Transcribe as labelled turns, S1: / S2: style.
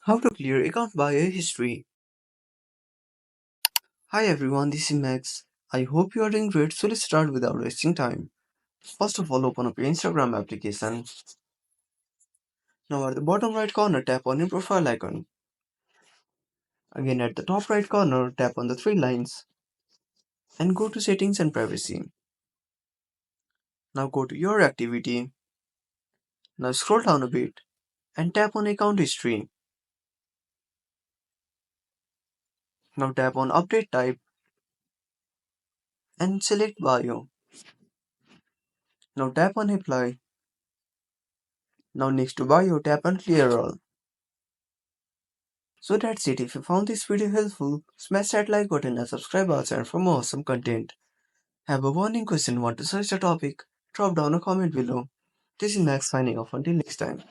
S1: How to clear account bio history. Hi everyone, this is Max. I hope you are doing great, so let's start without wasting time. First of all, open up your Instagram application. Now at the bottom right corner, tap on your profile icon. Again at the top right corner, tap on the three lines and go to settings and privacy. Now go to your activity. Now scroll down a bit and tap on account history. Now tap on update type and select bio. Now tap on apply. Now next to bio, tap on clear all. So that's it. If you found this video helpful, smash that like button and subscribe our channel for more awesome content. Have a burning question, want to search the topic? Drop down a comment below. This is Max signing off until next time.